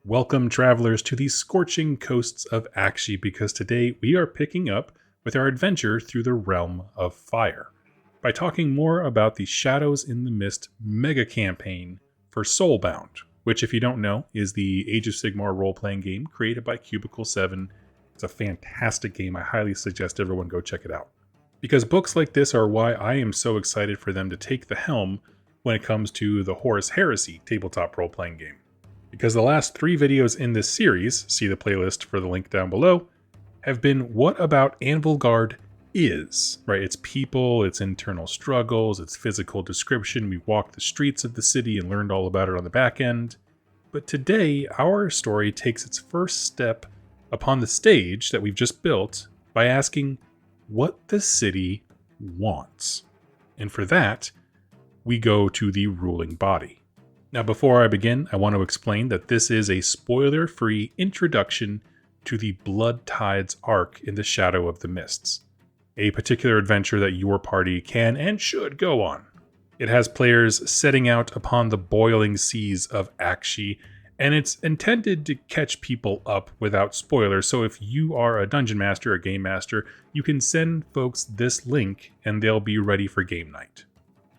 Welcome, travelers, to the scorching coasts of Akshi, because today we are picking up with our adventure through the realm of fire by talking more about the Shadows in the Mist mega campaign for Soulbound, which, if you don't know, is the Age of Sigmar role-playing game created by Cubicle 7. It's a fantastic game. I highly suggest everyone go check it out. Because books like this are why I am so excited for them to take the helm when it comes to the Horus Heresy tabletop role-playing game. Because the last 3 videos in this series, see the playlist for the link down below, have been what about Anvilgard is, right? Its people, its internal struggles, its physical description. We walked the streets of the city and learned all about it on the back end. But today, our story takes its first step upon the stage that we've just built by asking what the city wants. And for that, we go to the ruling body. Now, before I begin, I want to explain that this is a spoiler-free introduction to the Blood Tides arc in the Shadow of the Mists, a particular adventure that your party can and should go on. It has players setting out upon the boiling seas of Akshi, and it's intended to catch people up without spoilers, so if you are a dungeon master or game master, you can send folks this link and they'll be ready for game night.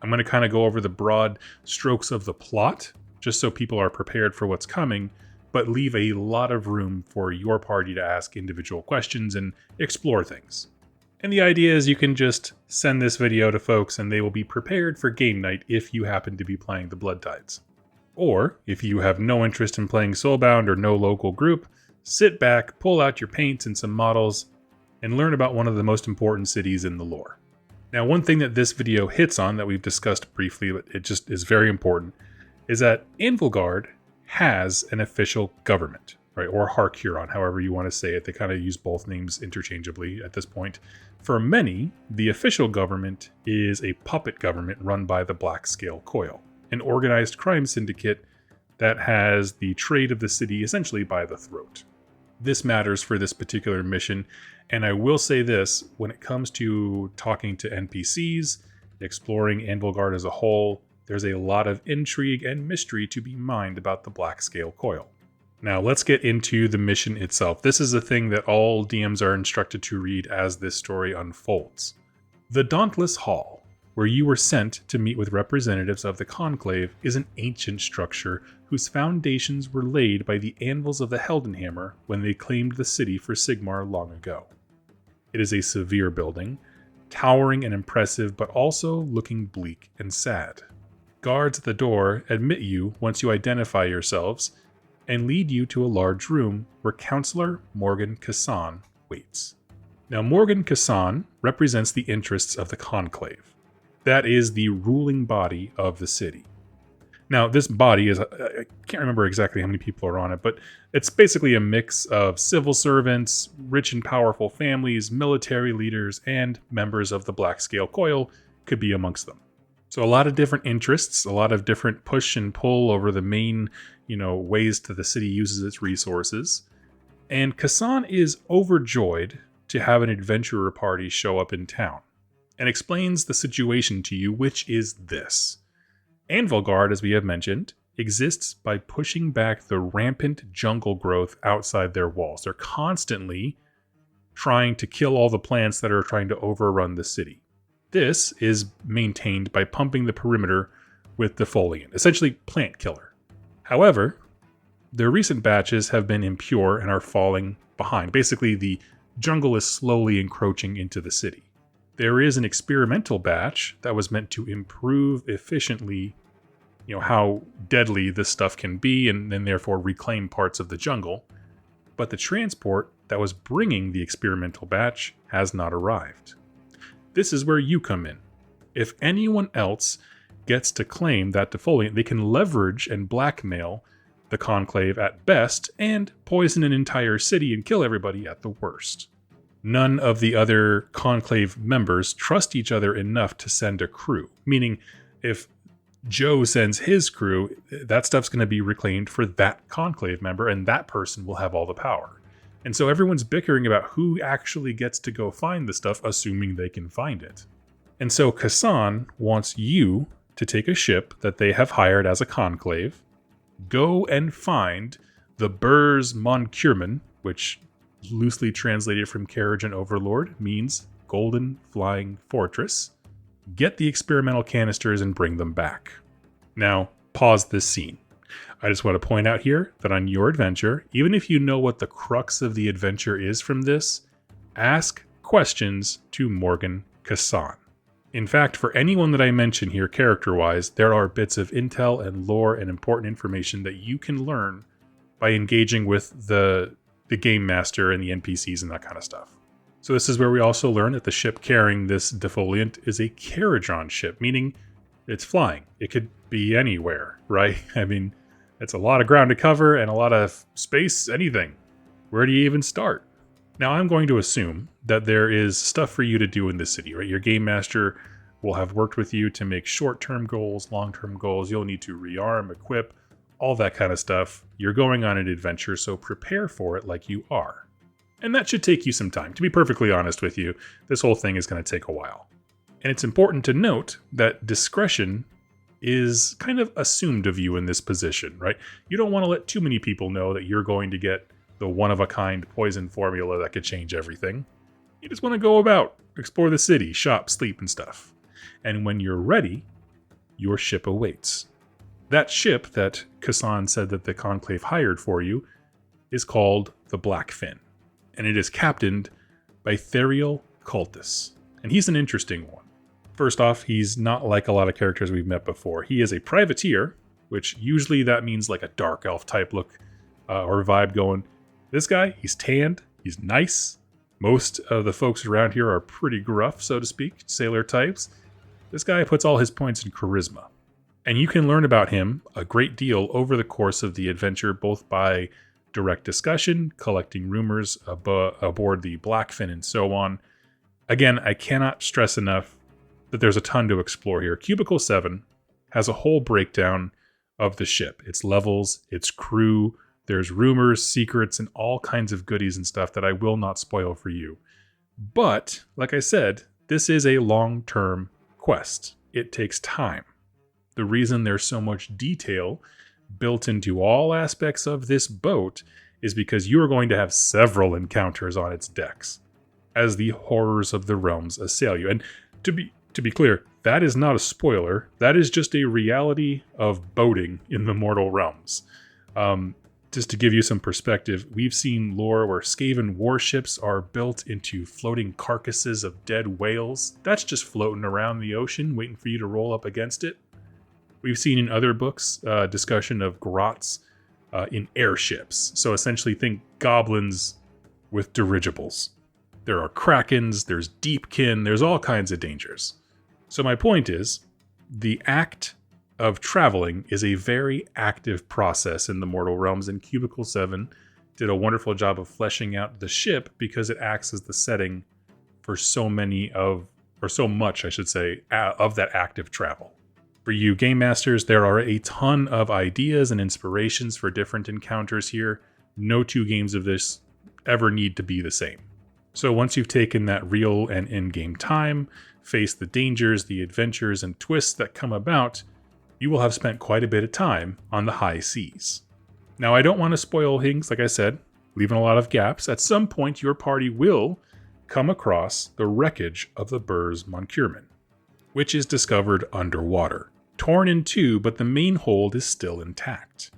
I'm going to kind of go over the broad strokes of the plot, just so people are prepared for what's coming, but leave a lot of room for your party to ask individual questions and explore things. And the idea is you can just send this video to folks and they will be prepared for game night if you happen to be playing the Blood Tides. Or, if you have no interest in playing Soulbound or no local group, sit back, pull out your paints and some models, and learn about one of the most important cities in the lore. Now, one thing that this video hits on that we've discussed briefly, but it just is very important, is that Anvilgard has an official government, right? Or Harkuron, however you want to say it. They kind of use both names interchangeably at this point. For many, the official government is a puppet government run by the Black Scale Coil, an organized crime syndicate that has the trade of the city essentially by the throat. This matters for this particular mission, and I will say this, when it comes to talking to NPCs, exploring Anvilgard as a whole, there's a lot of intrigue and mystery to be mined about the Black Scale Coil. Now let's get into the mission itself. This is a thing that all DMs are instructed to read as this story unfolds. The Dauntless Hall, where you were sent to meet with representatives of the conclave, is an ancient structure whose foundations were laid by the anvils of the Heldenhammer when they claimed the city for Sigmar long ago. It is a severe building, towering and impressive, but also looking bleak and sad. Guards at the door admit you once you identify yourselves and lead you to a large room where Counselor Morgan Kassan waits. Now, Morgan Kassan represents the interests of the conclave. That is the ruling body of the city. Now, this body is, I can't remember exactly how many people are on it, but it's basically a mix of civil servants, rich and powerful families, military leaders, and members of the Black Scale Coil could be amongst them. So a lot of different interests, a lot of different push and pull over the main, ways that the city uses its resources. And Kassan is overjoyed to have an adventurer party show up in town, and explains the situation to you, which is this. Anvilgard, as we have mentioned, exists by pushing back the rampant jungle growth outside their walls. They're constantly trying to kill all the plants that are trying to overrun the city. This is maintained by pumping the perimeter with defoliant, essentially plant killer. However, their recent batches have been impure and are falling behind. Basically, the jungle is slowly encroaching into the city. There is an experimental batch that was meant to improve efficiently, how deadly this stuff can be and therefore reclaim parts of the jungle. But the transport that was bringing the experimental batch has not arrived. This is where you come in. If anyone else gets to claim that defoliant, they can leverage and blackmail the conclave at best and poison an entire city and kill everybody at the worst. None of the other conclave members trust each other enough to send a crew, meaning if Joe sends his crew, that stuff's going to be reclaimed for that conclave member, and that person will have all the power. And so everyone's bickering about who actually gets to go find the stuff, assuming they can find it. And so Kassan wants you to take a ship that they have hired as a conclave, go and find The Burs Moncurman, which loosely translated from Carriage and Overlord, means Golden Flying Fortress. Get the experimental canisters and bring them back. Now, pause this scene. I just want to point out here that on your adventure, even if you know what the crux of the adventure is from this, ask questions to Morgan Kassan. In fact, for anyone that I mention here character-wise, there are bits of intel and lore and important information that you can learn by engaging with the game master and the NPCs and that kind of stuff. So this is where we also learn that the ship carrying this defoliant is a Carriage-on ship, meaning it's flying. It could be anywhere, right? I mean, it's a lot of ground to cover and a lot of space, anything. Where do you even start? Now, I'm going to assume that there is stuff for you to do in the city, right? Your game master will have worked with you to make short-term goals, long-term goals. You'll need to rearm, equip, all that kind of stuff. You're going on an adventure, so prepare for it like you are. And that should take you some time. To be perfectly honest with you, this whole thing is going to take a while. And it's important to note that discretion is kind of assumed of you in this position, right? You don't want to let too many people know that you're going to get the one-of-a-kind poison formula that could change everything. You just want to go about, explore the city, shop, sleep, and stuff. And when you're ready, your ship awaits. That ship that Kassan said that the Conclave hired for you is called the Blackfin, and it is captained by Therial Cultus. And he's an interesting one. First off, he's not like a lot of characters we've met before. He is a privateer, which usually that means like a dark elf type look or vibe going. This guy, he's tanned, he's nice. Most of the folks around here are pretty gruff, so to speak, sailor types. This guy puts all his points in charisma. And you can learn about him a great deal over the course of the adventure, both by direct discussion, collecting rumors aboard the Blackfin, and so on. Again, I cannot stress enough that there's a ton to explore here. Cubicle 7 has a whole breakdown of the ship, its levels, its crew. There's rumors, secrets, and all kinds of goodies and stuff that I will not spoil for you. But, like I said, this is a long-term quest. It takes time. The reason there's so much detail built into all aspects of this boat is because you are going to have several encounters on its decks as the horrors of the realms assail you. And to be clear, that is not a spoiler. That is just a reality of boating in the mortal realms. Just to give you some perspective, we've seen lore where Skaven warships are built into floating carcasses of dead whales. That's just floating around the ocean, waiting for you to roll up against it. We've seen in other books discussion of grots in airships. So essentially think goblins with dirigibles. There are krakens, there's deepkin, there's all kinds of dangers. So my point is, the act of traveling is a very active process in the mortal realms, and Cubicle 7 did a wonderful job of fleshing out the ship because it acts as the setting for so much, I should say, of that active travel. For you game masters, there are a ton of ideas and inspirations for different encounters here. No two games of this ever need to be the same. So once you've taken that real and in-game time, faced the dangers, the adventures, and twists that come about, you will have spent quite a bit of time on the high seas. Now, I don't want to spoil things, like I said, leaving a lot of gaps. At some point, your party will come across the wreckage of the Burs Moncurman, which is discovered underwater. Torn in two, but the main hold is still intact.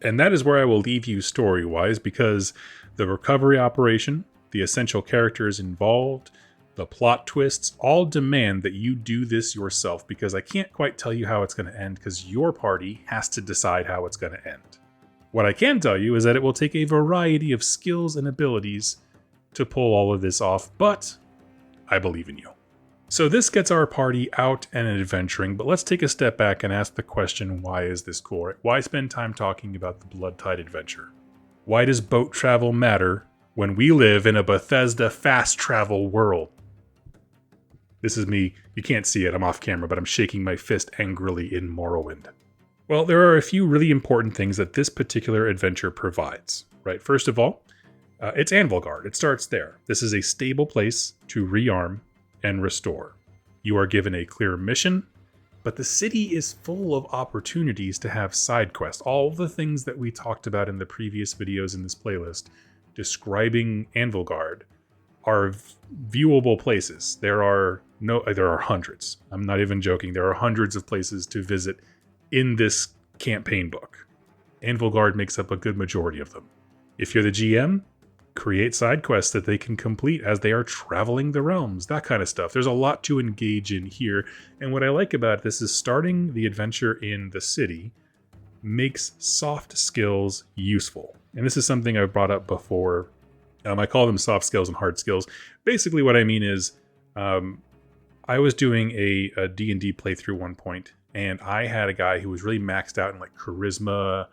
And that is where I will leave you story-wise, because the recovery operation, the essential characters involved, the plot twists, all demand that you do this yourself, because I can't quite tell you how it's going to end, because your party has to decide how it's going to end. What I can tell you is that it will take a variety of skills and abilities to pull all of this off, but I believe in you. So this gets our party out and adventuring, but let's take a step back and ask the question, why is this cool? Right? Why spend time talking about the Blood Tide adventure? Why does boat travel matter when we live in a Bethesda fast travel world? This is me. You can't see it. I'm off camera, but I'm shaking my fist angrily in Morrowind. Well, there are a few really important things that this particular adventure provides, right? First of all, it's Anvilgard. It starts there. This is a stable place to rearm and restore. You are given a clear mission But the city is full of opportunities to have side quests. All the things that we talked about in the previous videos in this playlist describing Anvilgard are viewable places. There are hundreds. I'm not even joking. There are hundreds of places to visit in this campaign book. Anvilgard makes up a good majority of them. If you're the GM, create side quests that they can complete as they are traveling the realms, that kind of stuff. There's a lot to engage in here, and what I like about this is starting the adventure in the city makes soft skills useful. And this is something I've brought up before. I call them soft skills and hard skills. Basically what I mean is I was doing a D&D playthrough one point, and I had a guy who was really maxed out in like charisma,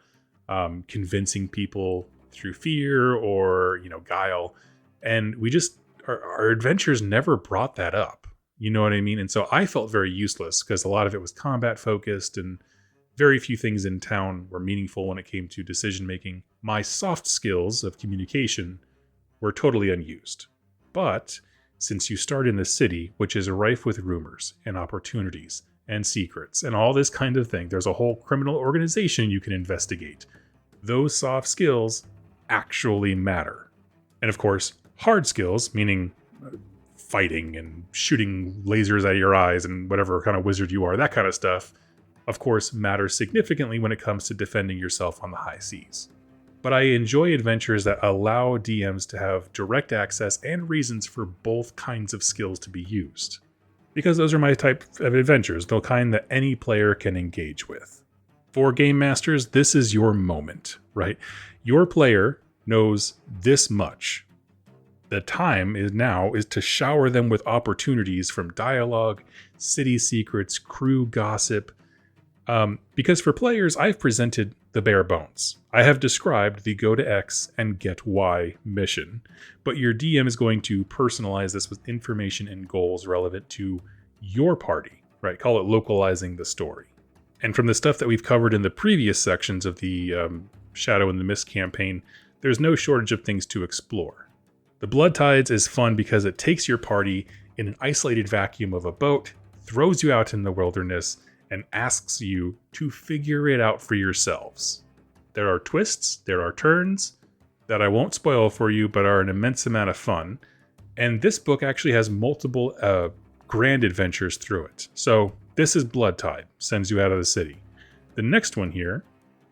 convincing people through fear or, guile. And we just, our adventures never brought that up. You know what I mean? And so I felt very useless because a lot of it was combat focused and very few things in town were meaningful when it came to decision making. My soft skills of communication were totally unused. But since you start in the city, which is rife with rumors and opportunities and secrets and all this kind of thing, there's a whole criminal organization you can investigate. Those soft skills actually matter. And of course, hard skills, meaning fighting and shooting lasers out of your eyes and whatever kind of wizard you are, that kind of stuff, of course, matters significantly when it comes to defending yourself on the high seas. But I enjoy adventures that allow DMs to have direct access and reasons for both kinds of skills to be used. Because those are my type of adventures, the kind that any player can engage with. For Game Masters, this is your moment, right? Your player knows this much. The time is to shower them with opportunities from dialogue, city secrets, crew gossip. Because for players, I've presented the bare bones. I have described the go to X and get Y mission, but your DM is going to personalize this with information and goals relevant to your party, right? Call it localizing the story. And from the stuff that we've covered in the previous sections of the Shadow in the Mist campaign, there's no shortage of things to explore. The Blood Tides is fun because it takes your party in an isolated vacuum of a boat, throws you out in the wilderness, and asks you to figure it out for yourselves. There are twists, there are turns that I won't spoil for you, but are an immense amount of fun. And this book actually has multiple grand adventures through it. So this is Blood Tide, sends you out of the city. The next one here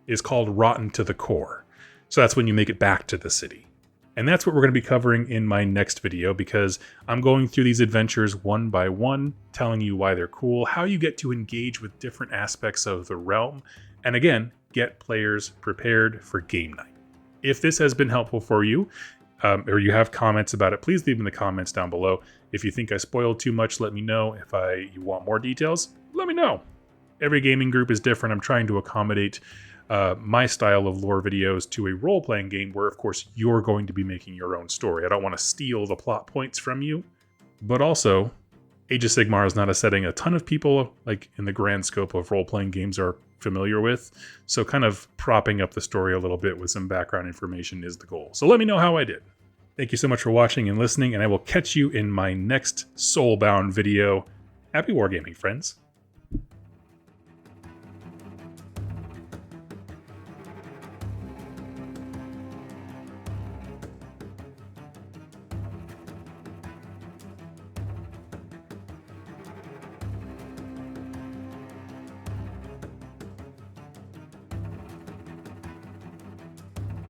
is called Rotten to the Core. So that's when you make it back to the city. And that's what we're going to be covering in my next video, because I'm going through these adventures one by one, telling you why they're cool, how you get to engage with different aspects of the realm, and again, get players prepared for game night. If this has been helpful for you, or you have comments about it, please leave them in the comments down below. If you think I spoiled too much, let me know. If you want more details, let me know. Every gaming group is different. I'm trying to accommodate my style of lore videos to a role-playing game where, of course, you're going to be making your own story. I don't want to steal the plot points from you, but also, Age of Sigmar is not a setting a ton of people, like in the grand scope of role-playing games, are familiar with, so kind of propping up the story a little bit with some background information is the goal. So let me know how I did. Thank you so much for watching and listening, and I will catch you in my next Soulbound video. Happy wargaming, friends.